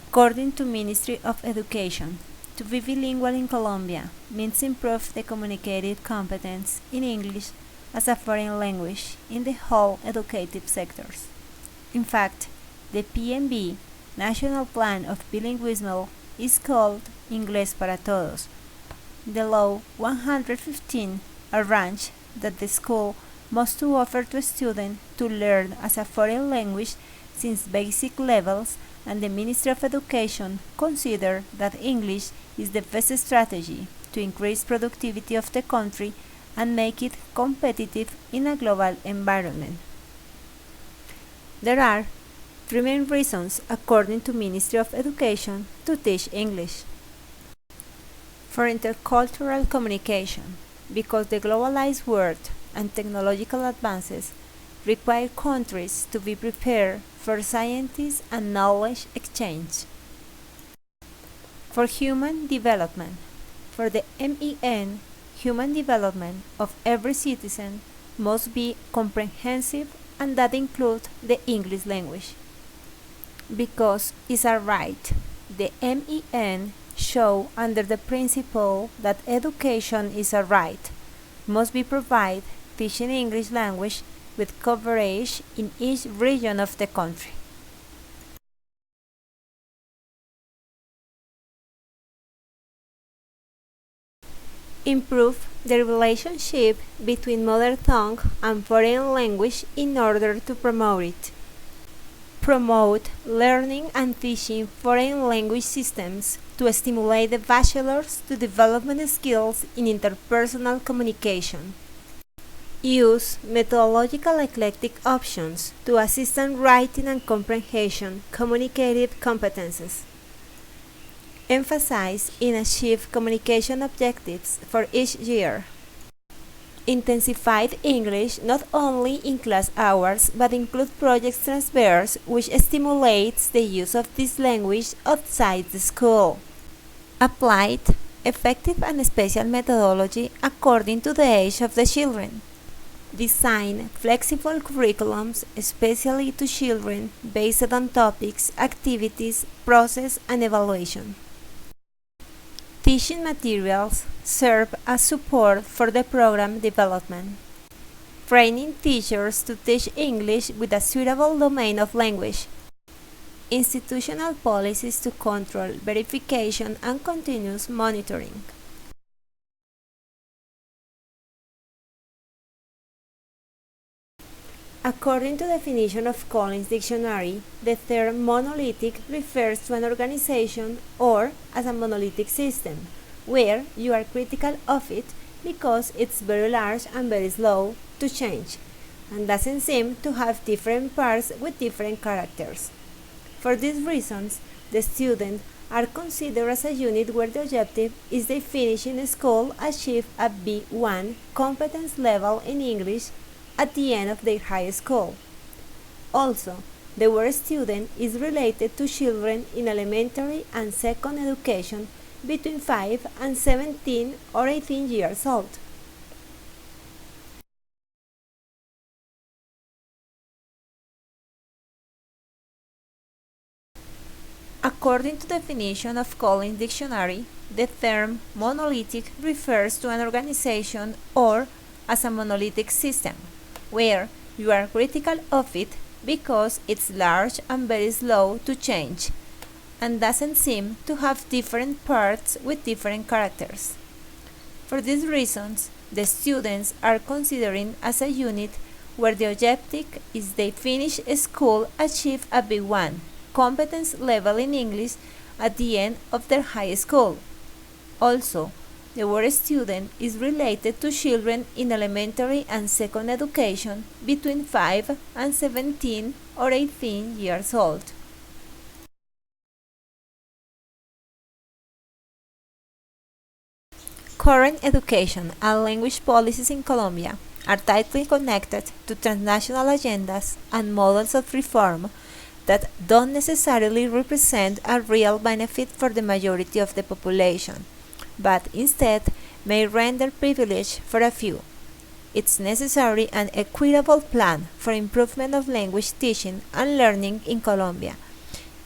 According to Ministry of Education, to be bilingual in Colombia means improve the communicative competence in English as a foreign language in the whole educative sectors. In fact, the PNB National Plan of Bilinguism is called Inglés para Todos. The Law 115 arranged that the school must to offer to a student to learn as a foreign language since basic levels, and the Ministry of Education consider that English is the best strategy to increase productivity of the country and make it competitive in a global environment. There are three main reasons, according to Ministry of Education, to teach English. For intercultural communication, because the globalized world and technological advances require countries to be prepared for science and knowledge exchange. For human development, for the MEN, human development of every citizen must be comprehensive, and that includes the English language. Because it's a right, the MEN show under the principle that education is a right, must be provided teaching English language with coverage in each region of the country. Improve the relationship between mother tongue and foreign language in order to promote it. Promote learning and teaching foreign language systems to stimulate the bachelors to development skills in interpersonal communication. Use methodological eclectic options to assist in writing and comprehension communicative competences. Emphasize in achieve communication objectives for each year. Intensified English not only in class hours but include projects transverse which stimulates the use of this language outside the school. Applied, effective and special methodology according to the age of the children. Design flexible curriculums especially to children based on topics, activities, process and evaluation. Teaching materials serve as support for the program development. Training teachers to teach English with a suitable domain of language. Institutional policies to control verification and continuous monitoring. According to the definition of Collins Dictionary, the term monolithic refers to an organization or as a monolithic system, where you are critical of it because it's very large and very slow to change, and doesn't seem to have different parts with different characters. For these reasons, the students are considered as a unit where the objective is they finish in school achieve a B1 competence level in English at the end of their high school. Also, the word student is related to children in elementary and second education between 5 and 17 or 18 years old. According to the definition of Collins Dictionary, the term monolithic refers to an organization or as a monolithic system, where you are critical of it because it's large and very slow to change, and doesn't seem to have different parts with different characters. For these reasons, the students are considered as a unit where the objective is they finish school achieve a B1 competence level in English at the end of their high school. Also, the word student is related to children in elementary and second education between 5 and 17 or 18 years old. Current education and language policies in Colombia are tightly connected to transnational agendas and models of reform that don't necessarily represent a real benefit for the majority of the population, but instead may render privilege for a few. It's necessary an equitable plan for improvement of language teaching and learning in Colombia,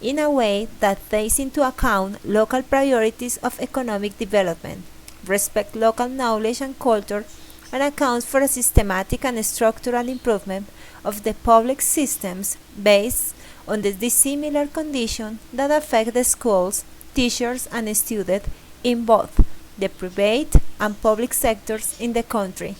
in a way that takes into account local priorities of economic development, respect local knowledge and culture, and accounts for a systematic and structural improvement of the public systems based on the dissimilar conditions that affect the schools, teachers, and students in both the private and public sectors in the country.